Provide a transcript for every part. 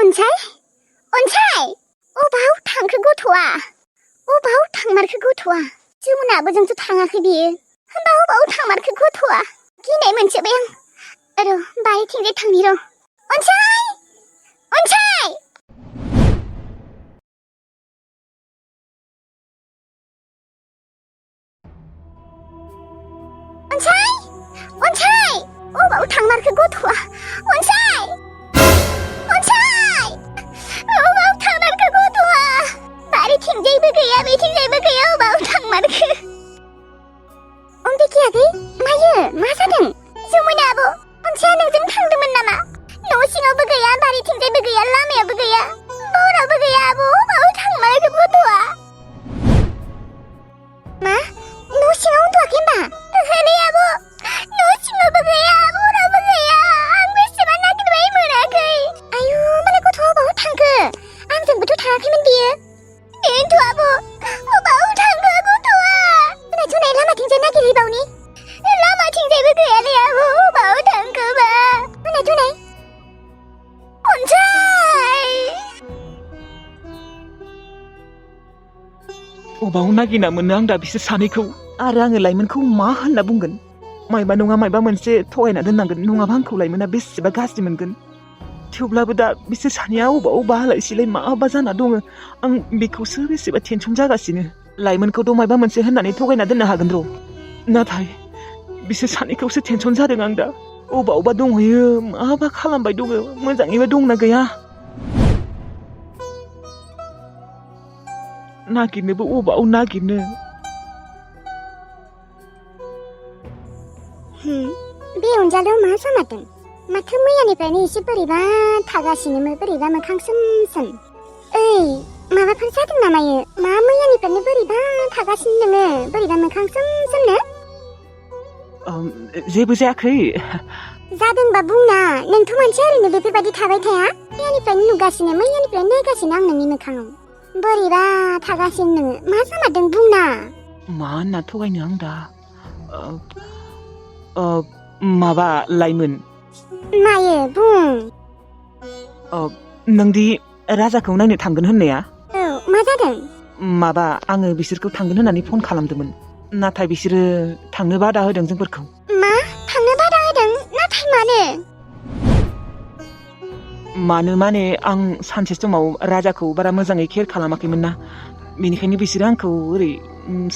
अन्साय अबाव थांखो गथ'आ अबाव थांमारखो गथ'आ जमुनाबो जोंथ' थाङाखै बियो होमबा अबाव थांमारखो गथ'आ गिनाय मोनसोबाय आं र' बारिथिंजाय थांनि र' अन्साय अबाव थांमारखो गथ'आ अन्साय अबाव थांमारखो गथ'आ बारिथिंजायबो गैया बेथिंजायबो गैया अबाव थांमारखो अम्बिके आगै मायो मा जादों जमुना आब' अन्साया नोंजों थांदोंमोन नामा न' सिङावबो गैया बारिथिंजायबो गैया लामायावबो गैया बरावबो गैया आब' अबाव थांमारखो गथ'आ मा न' सिङाव उन्दुआखै होमबा ओहोलै आब' न' सिङावबो गैया बरावबो गैया आं बेसेबा नागिरबाय मोनाखै आयु मालाय गथ'आ अबाव थांखो आंजोंबोथ' थाङाखैमोन बियो बेनोथ' आब' अबाव थांखो गथ'आ थुनाय लामाथिंजाय नागिरहैबावनि लामाथिंजायबो गैयालै आब' अबाव थांखोबा थुनाय अन्साय अबाव नागिरना मोनो आं दा बिसोर सानैखौ आरो आङो लाइमोनखौ मा होनना बुंगोन मायबा नङा मायबा मोनसे थगायना दोननांगोन नङाबा आंखौ लाइमोना बेसेबा गाज्रि मोनगोन थेवब्लाबो दा बिसोर सानैया अबाव आलायसिलाय माबा जाना दङ आं बेखौसो बेसेबा टेनसन जागासिनो लाइमोनखौथ' मायबा मोनसे होननानै थगायना दोननो हागोन र' नाथाय बिसोर सानैखौसो टेनसन जादों आं दा अबावबा दंहैयो माबा खालामबाय दङ मोजाङैबा दंना गैया नागिरनोबो अबाव नागिरनो बे अनजालियाव मा जामारदों माथो मैयानिफ्रायनो एसे बोरैबा थागासिनोमोन बोरैबा मोखां सोम ओइ माबाफोर जादों नामायो मा मैयानिफ्रायनो बोरैबा थागासिनो नोङो बोरैबा मोखां सोमनो जेबो जायाखै जादोंबा बुंना नोंथ' मानसिया ओरैनो बेफोरबायदि थाबाय थाया मैयानिफ्रायनो नुगासिनो मैयानिफ्रायनो नायगासिनो आं नोंनि मोखाङाव बोरैबा थागासिनो नोङो मा जामारदों बुंना मा होनना थगायनो आं दा माबा लाइमोन मायो बुं नोंदि राजाखौ नायनो थांगोन होननाया औ मा जादों माबा आङो बिसोरखौ थांगोन होननानै फन खालामदोंमोन नाथाय बिसोरो थांनो बादा होदों जोंफोरखौ मा थांनो बादा होदों नाथाय मानो माने आं सानसे समाव राजाखौ बारा मोजाङै केयार खालामाखैमोन ना बेनिखायनो बिसोरो आंखौ ओरै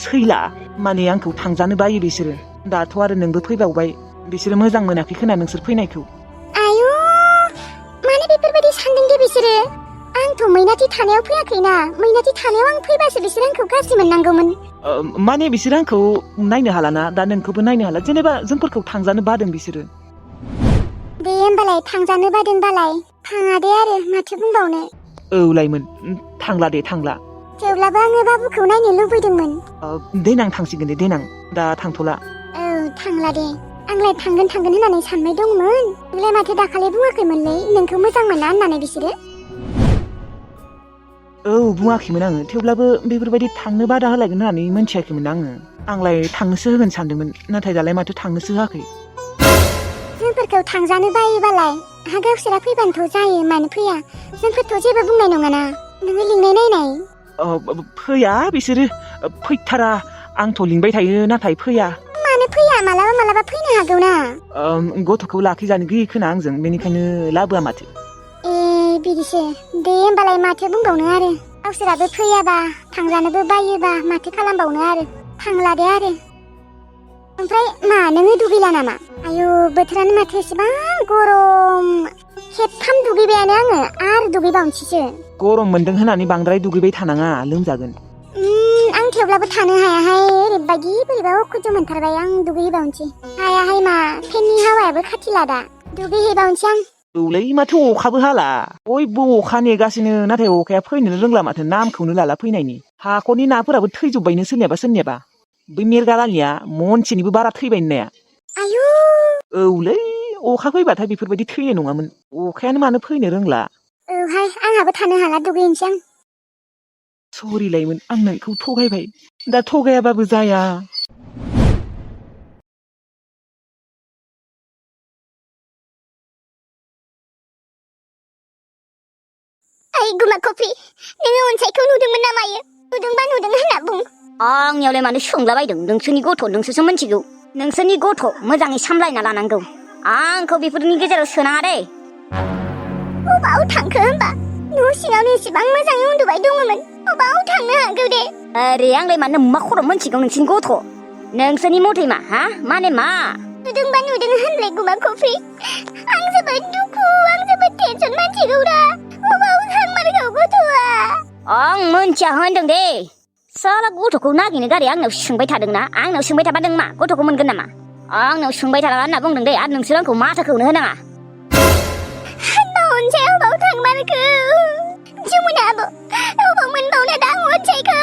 सैला माने आंखौ थांजानो बायो बिसोरो दाथ' आरो नोंबो फैबावबाय बिसोरो मोजां मोनाखै खोना नोंसोर फैनायखौ आयु माने बेफोरबायदि सानदों दे बिसोरो आंथ' मैनाथि थानायाव फैयाखैना मैनाथि थानायाव आं फैबासो बिसोर आंखौ गाज्रि मोननांगौमोन माने बिसोरो आंखौ नायनो हालाना दा नोंखौबो नायनो हाला जेनेबा जोंफोरखौ थांजानो बादों बिसोरो दे होमबालाय थांजानो बादोंबालाय थाङा दे आरो माथो बुंबावनो औ लाइमोन थांला दे थांला थेवब्लाबो आङो बाबुखौ नायनो लुबैदोंमोन देनां थांसिगोन दे देनां दा थांथ'ला औ थांला दे आंलाय थांगोन होननानै सानबाय दंमोन नोंलाय माथो दाखालि बुङाखैमोनलै नोंखौ मोजां मोना होननानै बिसोरो औ बुङाखैमोन आङो थेवब्लाबो बेफोरबायदि थांनो बादा होलायगोन होननानै मोनथियाखैमोन आंलाय थांनोसो होगोन सानदोंमोन नाथाय दालाय माथो थांनोसो होआखै जोंफोरखौ थांजानो बायोबालाय हा गावसोरा फैबानोथ' जायो मानो फैया जोंफोरथ' जेबो बुंनाय नङाना नोङो लिंनाय नायनाय फैया बिसोरो फैथारा आंथ' लिंबाय थायो नाथाय फैया मानो फैया मालाबा फैनो हागौ ना गथ'खौ लाखिजानो गियो खोना आंजों बेनिखायनो लाबोआ माथो बिदिसो दे होमबालाय माथो बुंबावनो आरो गावसोराबो फैयाबा थांजानोबो बायोबा माथो खालामबावनो आरो थांला दे आरो ओमफ्राय मा नोङो दुगैला नामा आयु बोथोरानो माथो एसेबां गरम खेबथाम दुगैबायानो आङो आरो दुगैबावनोसैसो गरम मोनदों होननानै बांद्राय दुगैबाय थानाङा लोमजागोन आं थेवब्लाबो थानो हायाहाय ओरैबायदि बोरैबा अखुज मोनथारबाय आं दुगैहैबावनोसै हायाहाय मा फेननि हावायाबो खाथिला दा दुगैहैबावनोसै आं औलै माथो अखाबो हाला बयबो अखा नेगासिनो नाथाय अखाया फैनोनो रोंला माथो नामखौनो लाला फैनायनि हाखरनि नाफोराबो थैजोब्बायनो सोरनियाबा बै मेरगालानिया मनसेनिबो बारा थैबायनो नाया आयु औलै अखा फैबाथाय बेफोरबायदि थैनाय नङामोन अखायानो मानो फैनो रोंला औहाय आंहाबो थानो हाला दुगैनोसै आं सरि लाइमोन आं नोंखौ थगायबाय दा थगायाबाबो जाया ओइ गुमा कफि नोङो अनसायखौ नुदोंमोन ना मायो नुदोंबा नुदों होनना बुं आंनियावलाय मानो सोंलाबायदों नोंसोरनि गथ' नोंसोरसो मिथिगौ नोंसोरनि गथ' मोजाङै सामलायना लानांगौ आंखौ बेफोरनि गेजेराव सोनाङा दे अबाव थांखो होमबा न' सिङावनो एसेबां मोजाङै उन्दुबाय दङमोन अबाव थांनो हागौ दे आरे आंलाय मानो मा खर' मिथिगौ नोंसोरनि गथ' नोंसोरनि मथै मा हा माने मा नुदोंबा नुदों होनलाय गुमा कफि आं जोबोद दुखु आं जोबोद टेनसन मानसिखौरा अबाव थांमारगौ गथ'आ आं मोनथिया होनदों दे साला गथ'खौ नागिरनो गारि आंनाव सोंबाय थादोंना आंनाव सोंबाय थाबा नों मा गथ'खौ मोनगोन नामा आंनाव सोंबाय थाला होनना बुंदों दे आरो नोंसोर आंखौ माथोखौनो होनाङा होनबा अनसाय अबाव थांमारखो जमुनाबो अबाव मोनबावनो दा अनसायखौ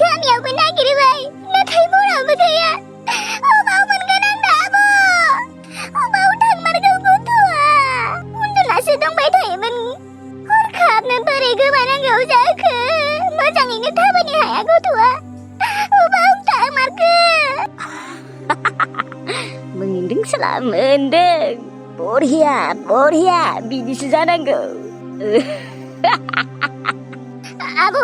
गामियावबो नागिरबाय नाथाय बरावबो गैया अबाव मोनगोन आं दाबो अबाव थांमारगौ गथ'आ उन्दुनासो दंबाय थायोमोन हरखाबनो बोरै गोमानांगौ जाखो मोजाङैनो थाबायनो हाया गथ'आ अबाव थांमारखो मोनदों साला मोनदों बरिया बरिया बिदिसो जानांगौ आबौ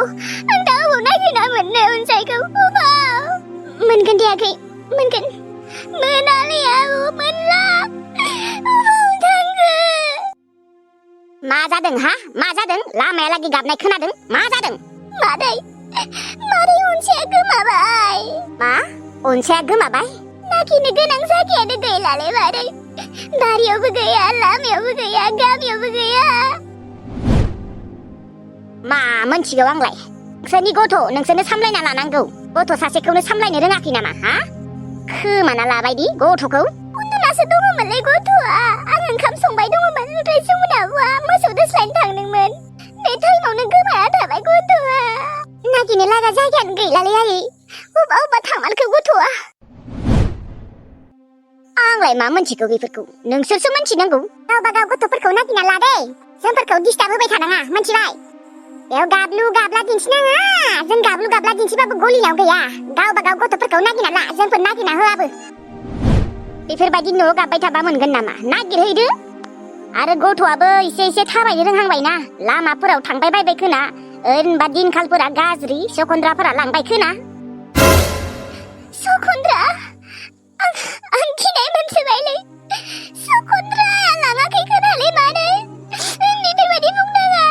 आं दा अबाव नागिरना मोननो अनसायखौ अबाव मोनगोन दे आगै मोनगोन मोनालै आबौ मोनला अबाव थांखो मा जादों हा मा जादों लामायालागै गाबनाय खोनादों मा जादों मादै मारै अनसाया गोमाबाय मा अनसाया गोमाबाय नागिरनो गोनां जायगायानो गैलालै मादै बारियावबो गैया लामायावबो गैया गामियावबो गैया मा मोनथिगौ आंलाय नोंसोरनि गथ' नोंसोरनो सामलायना लानांगौ गथ' सासेखौनो सामलायनो रोङाखै नामा हा खोमाना लाबायदि गथ'खौ उन्दुनासो दङमोनलै गथ'आ आं ओंखाम संबाय दङमोन ओमफ्राय जमुनाबुआ मोसौ दोस्लायनो थांदोंमोन बे टाइमावनो गोमाना थाबाय गथ'आ नागिरनो लागा जायगायानो गैलालै आयै अबा थांमारखो गथ'आ आंलाय मा मोनथिगौ बेफोरखौ नोंसोरसो मोनथिनांगौ गावबा गाव गथ'फोरखौ नागिरना ला दे जोंफोरखौ डिस्टार्ब होबाय थानाङा मोनथिबाय बेयाव गाबलु गाबला दिन्थिनाङा जों गाबलु गाबला दिन्थिबाबो गलिनायाव गैया गावबा गाव गथ'फोरखौ नागिरना ला जोंफोर नागिरना होआबो बेफोरबायदि न'आव गाबबाय थाबा मोनगोन नामा नागिरहैदो आरो गथ'आबो एसे एसे थाबायनो रोंहांबायना लामाफोराव थांबाय बायबाय खोना ओरैनोबा दिनखालफोरा गाज्रि सखन्द्राफोरा लांबाय खोना सखन्द्रा आं गिनाय मोनसोबायलै सखन्द्राया लाङाखै खोनालै मादै बेफोरबायदि बुंनाङा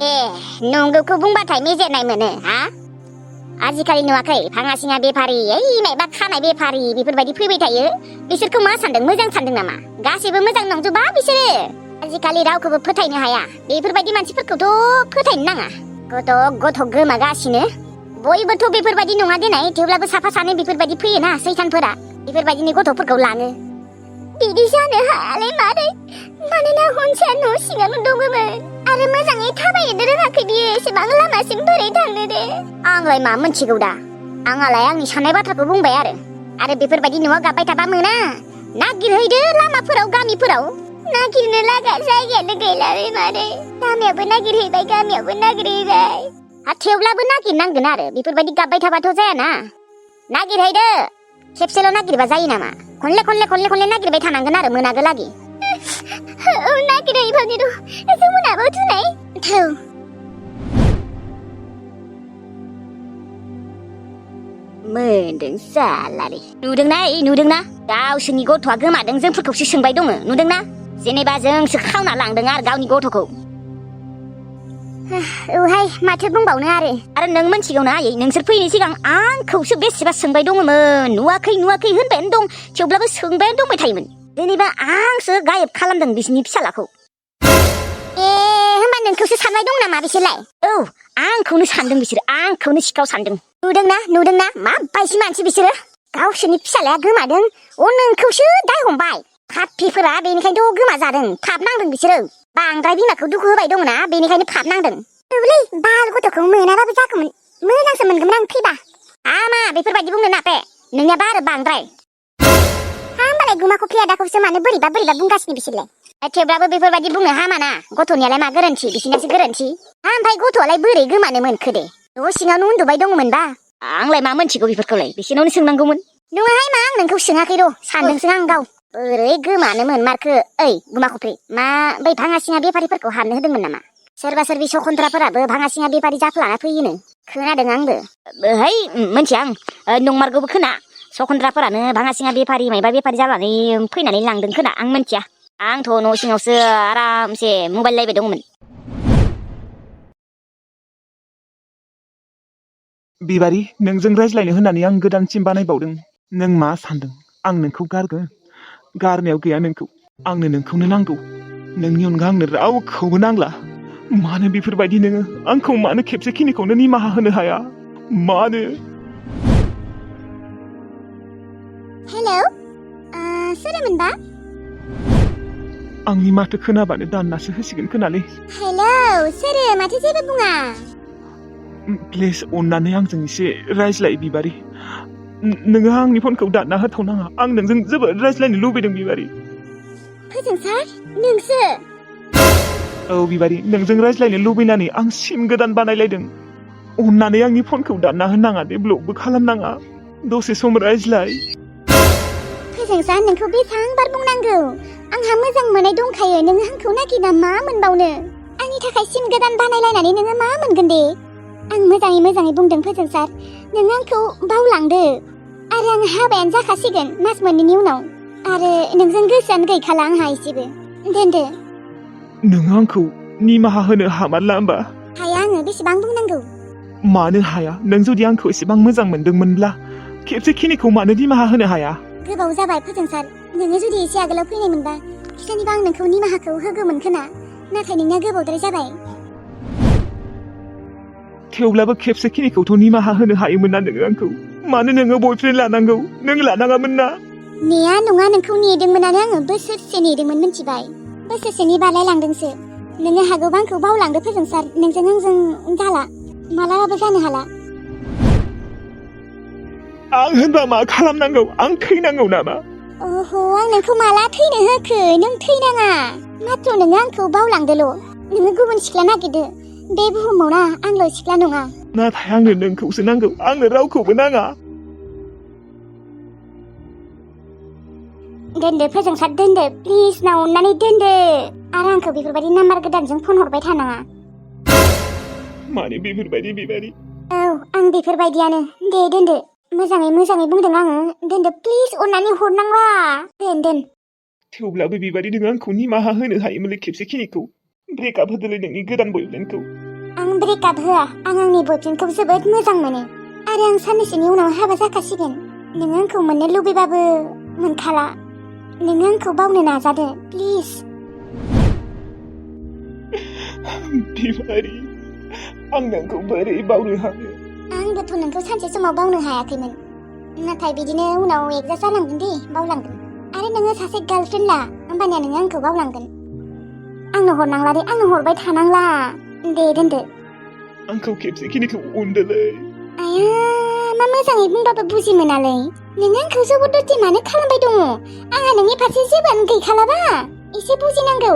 ए नंगौखौ बुंबाथाय मेजेरनाय मोनो हा आजिखालि नुवाखै भाङासिङा बेफारि ओइ मायबा खानाय बेफारि बेफोरबायदि फैबाय थायो बिसोरखौ मा सानदों मोजां सानदों नामा गासैबो मोजां नंजोबा बिसोरो आजिखालि रावखौबो फोथायनो हाया बेफोरबायदि मानसिफोरखौथ' फोथायनो नाङा गथ' गोमागासिनो बयबोथ' बेफोरबायदि नङा देनाय थेवब्लाबो साफा सानै बेफोरबायदि फैयोना सैतानफोरा बेफोरबायदिनो गथ'फोरखौ लाङो बिदि जानो हायालै मादै मानोना अनसाया न' सिङावनो दङमोन आरो मोजाङै थाबायनो रोङाखै बियो एसेबां लामासिम बोरै थांनो दे आंलाय मा मोनथिगौ दा आंहालाय आंनि साननाय बाथ्राखौ बुंबाय आरो बेफोरबायदि न'आव गाबबाय थाबा मोना नागिरहैदो लामाफोराव गामिफोराव नागिरनो लागा जायगायानो गैलालै मादै गामियावबो नागिरहैबाय थेवब्लाबो नागिरनांगोन आरो बेफोरबायदि गाबबाय थाबाथ' जायाना नागिरहैदो खेबसेल' नागिरबा जायो नामा खनले नागिरबाय थानांगोन आरो मोनागोलागि औ नागिरहैबावनि र' जमुनाबो थुनाय थौ मोनदों सालारि नुदोंना गावसोरनि गथ'आ गोमादों जोंफोरखौसो सोंबाय दङ नुदोंना जेनेबा जोंसो खावना लांदों आरो गावनि गथ'खौ औहाय माथो बुंबावनो आरो नों मोनथिगौना आयै नोंसोर फैनाय सिगां आंखौसो बेसेबा सोंबाय दङमोन नुवाखै होनबायानो दं थेवब्लाबो सोंबायानो दंबाय थायोमोन जेनेबा आंसो गायब खालामदों बिसिनि फिसालाखौ होमबा नोंखौसो सानबाय दं नामा बिसोरलाय औ आंखौनो सानदों बिसोरो आंखौनो सिखाव सानदों नुदोंना माबायदि मानसि बिसोरो गावसोरनि फिसालाया गोमादों नोंखौसो दाय हमबाय पापिफोरा बेनिखायनोथ' गोमाजादों थाब नांदों बिसोरो बांद्राय बिमाखौ दुखु होबाय दङना बेनिखायनो पाप नांदों औलै बाल गथ'खौ मोनाबाबो जागौमोन मोजांसो मोनगौमोन आं फैबा आमा बेफोरबायदि बुंनो नापे नोंनियाबा आरो बांद्राय होमबालाय गुमाखौ फियादाखौसो मानो बोरैबा बुंगासिनो बिसोरलाय थेवब्लाबो बेफोरबायदि बुंनो हामाना गथ'नियालाय मा गोरोन्थि बिसिनासो गोरोन्थि ओमफ्राय गथ'आलाय बोरै गोमानो मोनखो दे न' सिङावनो उन्दुबाय दङमोनबा आंलाय मा मोनथिगौ बेफोरखौलाय बिसिनावनो सोंनांगौमोन नङाहाय मा आं नोंखौ सोङाखै र' सानदोंसो आं गाव बोरै गोमानो मोनमारखो ओइ गुमा खफ्रि मा बै भाङासिङा बेफारिफोरखौ हाबनो होदोंमोन नामा सोरबा सोरबि सखन्द्राफोराबो भाङासिङा बेफारि जाफ्लाना फैयोनो खोनादों आंबो है मोनथिया आं नंमारगौबो खोना सखन्द्राफोरानो भाङासिङा बेफारि मायबा बेफारि जानानै फैनानै लांदों खोना आं मोनथिया आंथ' न' सिङावसो आरामसे मबाइल नायबाय दंमोन बिबारि नोंजों रायज्लायनो होननानै आं गोदान सिम बानायबावदों नों मा सानदों आं नोंखौ गारगोन गारनायाव गैया नोंखौ आंनो नोंखौनो नांगौ नोंनि अनगा आंनो रावखौबो नांला मानो बेफोरबायदि नोङो आंखौ मानो खेबसेखिनिखौनो निमाहा होनो हाया मानो हेलौ सोरमोनबा आंनि माथो खोनाबानो दाननासो होसिगोन खोनालै हेलौ सोरो माथो जेबो बुङा प्लिज अननानै आंजों एसे रायज्लाय बिबारि नोङो आंनि फनखौ दानना होथावनाङा आं नोंजों जोबोद रायज्लायनो लुबैदों बिबारि फोजोंसार नोंसो औ बिबारि नोंजों रायज्लायनो लुबैनानै आं सिम गोदान बानायलायदों अननानै आंनि फनखौ दानना होनाङा दे ब्लकबो खालामनाङा दसे सम रायज्लाय फोजोंसार नोंखौ बेसांबार बुंनांगौ आंहा मोजां मोननाय दंखायो नोङो आंखौ नागिरना मा मोनबावनो आंनि थाखाय सिम गोदान बानायलायनानै नोङो मा मोनगोन दे आं मोजाङै बुंदों फोजोंसार नों आंखौ बावलांदो आरो आं हाबायानो जाखासिगोन मास मोननैनि उनाव आरो नोंजों गोसोआनो गैखाला आंहा एसेबो दोनदो नोङो आंखौ निमाहा होनो हामारला होमबा हाया आङो बेसेबां बुंनांगौ मानो हाया नों जुदि आंखौ एसेबां मोजां मोनदोंमोनब्ला खेबसेखिनिखौ मानो निमाहा होनो हाया गोबाव जाबाय फोजोंसार नोङो जुदि एसे आगोलाव फैनायमोनबा खिथानिबा आं नोंखौ निमाहाखौ होगौमोन खोना नाथाय नोंना गोबावद्राय जाबाय थेवब्लाबो खेबसेखिनिखौथ' निमाहा होनो हायोमोन ना नोङो आंखौ मानो नोङो बयफ्रेन्ड लानांगौ नों लानाङामोन ना नेया नङा नोंखौ नेदोंमोनानो आङो बोसोरसे नेदोंमोन मिथिबाय बोसोरसेनि बारलायलांदोंसो नोङो हागौबा आंखौ बावलांदो फोजोंसार नोंजों आंजों जाला मालाबाबो जानो हाला आं होनबा मा खालामनांगौ आं थैनांगौ नामा ओहो आं नोंखौ माला थैनो होखो नों थैनाङा माथ्र' नोङो आंखौ बावलांदोल' नोङो गुबुन सिख्ला नागिरदो बे बुहुमाव ना आंल' सिख्ला नङा नाथाय आंनो नोंखौसो नांगौ आंनो रावखौबो नाङा दोनदो फोजोंसार दोनदो प्लिज ना अननानै दोनदो आरो आंखौ बेफोरबायदि नाम्बार गोदानजों फन हरबाय थानाङा माने बेफोरबायदि बिबारि औ आं बेफोरबायदियानो दे दोनदो मोजाङै बुंदों आङो दोनदो प्लिज अननानै हरनांला दोन थेवब्लाबो बिबारि नों आंखौ निमाहा होनो हायोमोनलै खेबसेखिनिखौ ब्रेकआप होदोलै नोंनि गोदान बयफ्रेन्डखौ आं ब्रेकआप होआ आं आंनि बयफ्रेन्डखौ जोबोद मोजां मोनो आरो आं साननैसोनि उनाव हाबा जाखासिगोन नोङो आंखौ मोननो लुबैबाबो मोनखाला नोङो आंखौ बावनो नाजादो प्लिज बिबारि आं नोंखौ बोरै बावनो हानो आंबोथ' नोंखौ सानसे समाव बावनो हायाखैमोन नाथाय बिदिनो उनाव एडजास्ट जालांगोन दे बावलांगोन आरो नोङो सासे गार्लफ्रेन्ड ला होमबानिया नोङो आंखौ बावलांगोन आंनो हरनांला दे आंनो हरबाय थानांला दे दोनदो आंखौ खेबसेखिनिखौ अनदोलै आया मा मोजाङै बुंबाबो बुजि मोनालै नों आंखौ जबरदस्ति मानो खालामबाय दङ आंहा नोंनि फारसे जेबोआनो गैखालाबा एसे बुजिनांगौ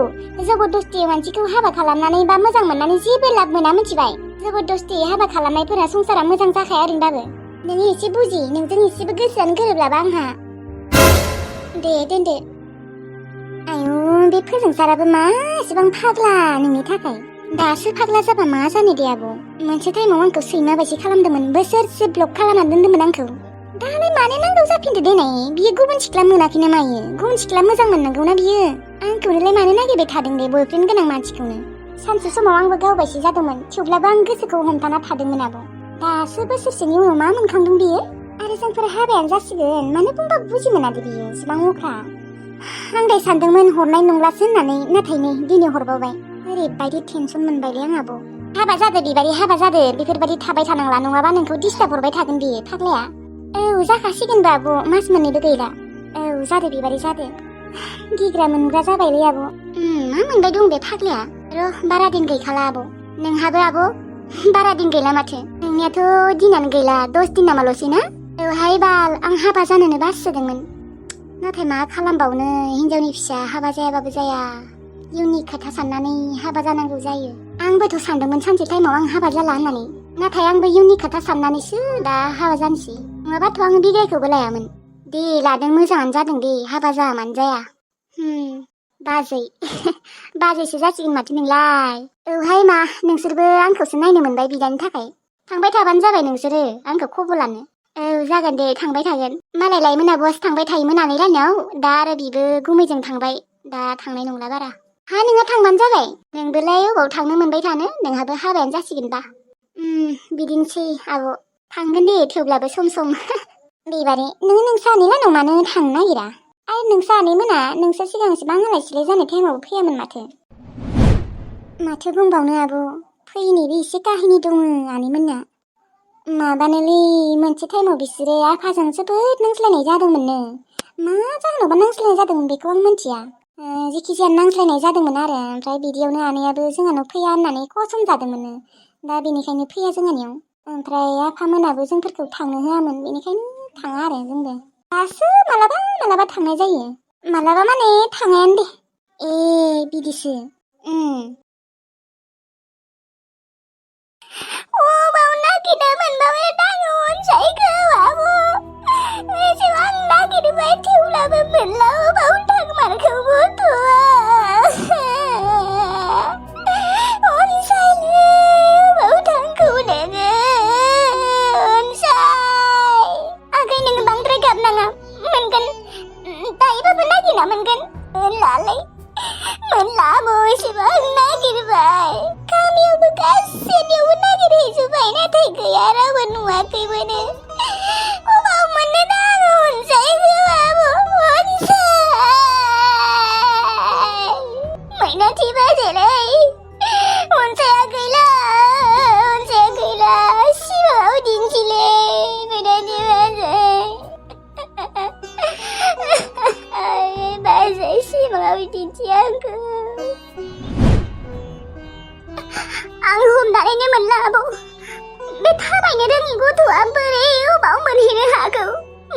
जबरदस्ति मानसिखौ हाबा खालामनानै बा मोजां मोननानै जेबो लाब मोना मिथिबाय जबरदस्ति हाबा खालामनायफोरा संसारा मोजां जाखाया ओरैनोबाबो नोङो एसे बुजि नोंजों एसेबो गोसोआनो गोरोबलाबा आंहा दे दोनदो आयु बे फोजोंसाराबो मा एसेबां फाग्ला नोंनि थाखाय दासो फाग्ला जाबा मा जानो दे आब' मोनसे टाइमाव आंखौ सैमा बायदि खालामदोंमोन बोसोरसे ब्लक खालामना दोन्दोंमोन आंखौ दालाय मानो नांगौ जाफिनदो देनाय बियो गुबुन सिख्ला मोनाखै ना मायो गुबुन सिख्ला मोजां मोननांगौना बियो आंखौनोलाय मानो नागिरबाय थादों दे बयफ्रेन्ड गोनां मानसिखौनो सानसे समाव आंबो गावबायसो जादोंमोन थेवब्लाबो आं गोसोखौ हमथाना थादोंमोन आब' दासो बोसोरसेनि उनाव मा मोनखांदों बियो आरो जोंफोर हाबायानो जासिगोन मानो बुंबाबो बुजि मोनादे बियो एसेबां अख्रा आंलाय सानदोंमोन हरनाय नंलासो होननानै नाथाय नै दिनै हरबावबाय ओरैबायदि टेनसन मोनबायलै आं आब' हाबा जादो बिबारि हाबा जादो बेफोरबायदि थाबाय थानांला नङाबा नोंखौ डिस्टार्ब हरबाय थागोन बियो फाग्लाया औ जाखासिगोनबो आब' मास मोननैबो गैला औ जादो बिबारि जादो गिग्रा मोनग्रा जाबायलै आब' मा मोनबाय दं बे फाग्लाया र' बारा दिन गैखाला आब' नोंहाबो आब' बारा दिन गैला माथो नोंनियाथ' दिनानो गैला 10 दिन नामाल'सै ना औहाय बाल आं हाबा जानोनो बासिदोंमोन नाथाय मा खालामबावनो हिनजावनि फिसा हाबा जायाबाबो जाया इयुननि खोथा साननानै हाबा जानांगौ जायो आंबोथ' सानदोंमोन सानसे टाइमाव आं हाबा जाला होननानै नाथाय आंबो इयुननि खोथा साननानैसो दा हाबा जानोसै नङाबाथ' आं बिदायखौबो लायामोन दे लादों मोजाङानो जादों दे हाबा जायामानो जाया बाजै बाजैसो जासिगोन माथो नोंलाय औहाय मा नोंसोरबो आंखौसो नायनो मोनबाय बिदानि थाखाय थांबाय थाबानो जाबाय नोंसोरो आंखौ खबर लानो जागोन दे थांबाय थागोन मालाय लायमोन आब'आसो थांबाय थायोमोन आनै रानियाव दा आरो बिबो गुमैजों थांबाय दा थांनाय नंला बारा हा नोंहा थांबानो जाबाय नोंबोलाय अबाव थांनो मोनबाय थानो नोंहाबो हाबायानो जासिगोन दा बिदिनोसै आब' थांगोन दे थेवब्लाबो सम सम बेबारे नोंसा आनैलानाव मानो थांनो नागिरा आरो नोंसा आनैमोना नोंसोर सिगांसिबां आलाय सिलाय जानाय टाइमावबो फैयामोन माथो बुंबावनो आब' फैनोबो एसे काहिनि दङ आनैमोनना माबानोलै मोनसे टाइमाव बिसोरो आफाजों जोबोद नांज्लायनाय जादोंमोननो मा जाहोनावबा नांज्लायनाय जादोंमोन बेखौ आं मिन्थिया जेखिजाया नांज्लायनाय जादोंमोन आरो ओमफ्राय बिदियावनो आनैयाबो जोंहानाव फैया होननानै कसम जादोंमोननो दा बेनिखायनो फैया जोंहानियाव ओमफ्राय आफामोनाबो जोंफोरखौ थांनो होआमोन बेनिखायनो थाङा आरो जोंबो दासो मालाबा थांनाय जायो मालाबा माने थाङायानो दे बिदिसो बाव नागिरनो मोनबाबो आङो अनसायखौ आब' एसेबां नागिरबाय थेवब्लाबो मोनला बाव थांमारखौ गथ'आ अनसायनो बाव थांखौ नोङो अनसाय आगै नोङो बांद्राय गाबनाङा मोनगोन दायोबाबो नागिरना मोनगोन मोनलालै मोनला एसेबां नागिरबाय गामियावबो गासैनियावबो नागिरहैजोब्बाय नाथाय गैया रावबो नुवाखैमोन अबाव मोननो नाङो अनसायखौ आब' अनसाय मैनाथि बाजेलै अनसाया गैला सिमाङाव दिन्थिलै मैनाथि बाजै सिमाङाव दिन्थि आंखौ आं हमनानैनो मोनला आब' बे थाबायनो रोङि गथ'आ बोरै अबाव मोनहैनो हागौ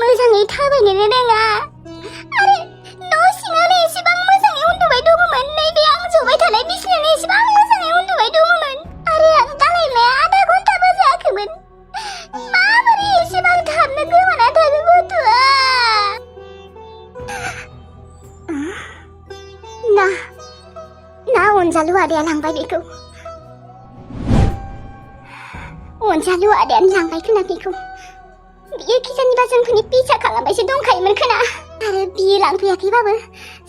मोजाङै थाबायनोनो रोङा आरो न' सिङावनो एसेबां मोजाङै उन्दुबाय दङमोन नैबे आं जबाय थानाय बिसिनायावनो एसेबां मोजाङै उन्दुबाय दङमोन आरो आं दालायनाया आधा घन्टाबो जायाखैमोन माबोरै एसेबां थाबनो गोमाना थागौ गथ'आ ना अनजालु आदाया लांबाय बेखौ अनजालु आदायानो लांबाय खोना बेखौ बियो खिजानिबा जोंफोरनि पिछा खालामबायसो दंखायोमोन खोना आरो बियो लांफैयाखैबाबो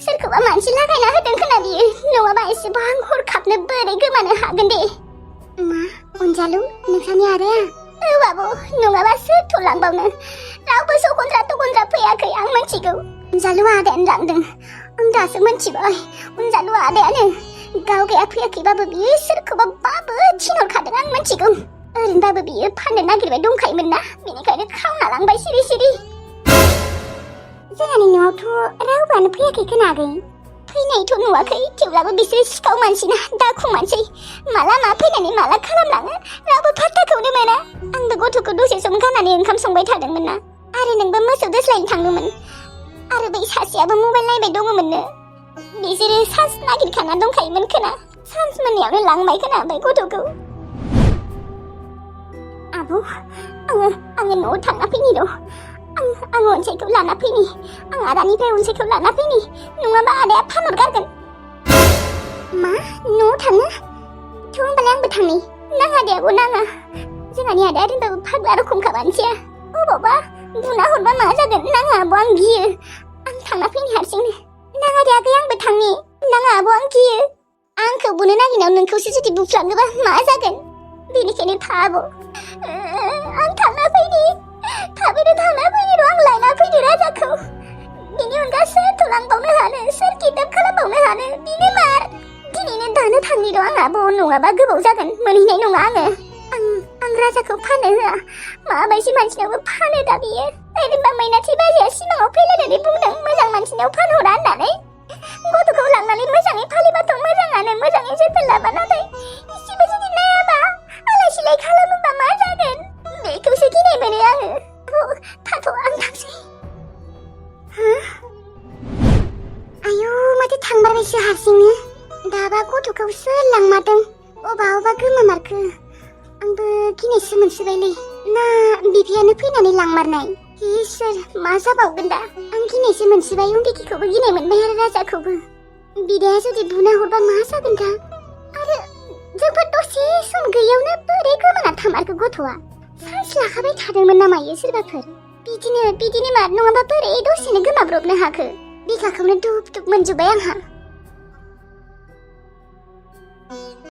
सोरखौबा मानसि लागायना होदों खोना बियो नङाबा एसेबां हरखाबनो बोरै गोमानो हागोन दे मा अनजालु नोंसानि आदाया आब' नङाबा सोरथ' लांबावनो रावबो सखन्द्रा फैयाखै आं मिथिगौ अनजालु आदायानो लांदों आं दासो मिथिबाय अनजालु आदायानो गाव गैया फैयाखैबाबो बियो सोरखौबाबो थिनहरखादों आं मिथिगौ ओरैनोबाबो बियो फाननो नागिरबाय दंखायोमोन ना बेनिखायनो खावना लांबाय सिरि जोंहानि न'आवथ' रावबोआनो फैयाखै खोना आगै फैनायथ' नुवाखै थेवब्लाबो बिसोर सिखाव मानसिना दाखु मानसि माला मा फैनानै माला खालामलाङो रावबो फात्ताखौनो मोना आंबो गथ'खौ दसे सम गारनानै ओंखाम संबाय थादोंमोन ना आरो नोंबो मोसौ दोस्लायनो थांदोंमोन आरो बै सासेयाबो मबाइल नायबाय दङमोननो बिसोरो सान्स नागिरखाना दंखायोमोन खोना सान्स मोननायावनो लांबाय खोना ओमफ्राय गथ'खौ आब' आङो न'आव थांना फैनि र' आं अनसायखौ लाना फैनि आं आदानिफ्राय अनसायखौ लाना फैनि नङाबा आदाया फानहरगारगोन मा न'आव थाङो थ' होनबालाय आंबो थांनि नाङा दे आब' नाङा जोंहानि आदाया ओरैनोबाबो फाग्ला रखमखा मानसिया अबावबा बुना हरबा मा जागोन नाङा आब' आं गियो आं थांना फैनि हारसिंनो नाङा दे आगै आंबो थांनि नाङा आब' आं गियो आंखौ बुनो नागिरनायाव नोंखौसो जुदि बुफ्लाङोबा मा जागोन बेनिखायनो था आब' आं थांना फैनि थाबैनो थांना फैनि र' आं लायना फैनि राजाखौ बिनि अनगा सोरथ' लांबावनो हानो सोर किडनेप खालामबावनो हानो बिनो मार दिनैनो दानो थांनि र' आं आब' नङाबा गोबाव जागोन मोनहैनाय नङा आं राजाखौ फाननो होआ माबायदि मानसिनावबो फानो दा बियो ओरैनोबा मैनाथि बाजैया सिमाङाव फैलायनानै बुंदों मोजां मानसिनाव फानहरा होननानै गथ'खौ लांनानै मोजाङै फालिबाथ' मोजाङानो मोजाङै जोथोन लाबा नाथाय एसेबो जुदि नायाबा आलाय सिलाय खालामोबा मा जागोन बेखौसो गिनाय मोनो आङो थाथ' आं थांसै आयौ माथो थांमारबायसो हारसिंनो दाबा गथ'खौ सोर लांमारदों अबा गोमामारखो आंबो गिनायसो मोनसोबायलै ना बिफायानो फैनानै लांमारनाय इसोर मा जाबावगोन दा आं गिनायसो मोनसोबाय उन्दैखौबो गिनाय मोनबाय आरो राजाखौबो बिदाया जुदि बुना हरबा मा जागोन दा आरो जोंफोर दसे सम गैयावनो बोरै गोमाना थामारखो गथ'आ सान्स लाखाबाय थादोंमोन नामायो सोरबाफोर बिदिनो मा नङाबा बोरै दसेनो गोमाब्रबनो हाखो बिखाखौनो दुब दुब मोनजोब्बाय आंहा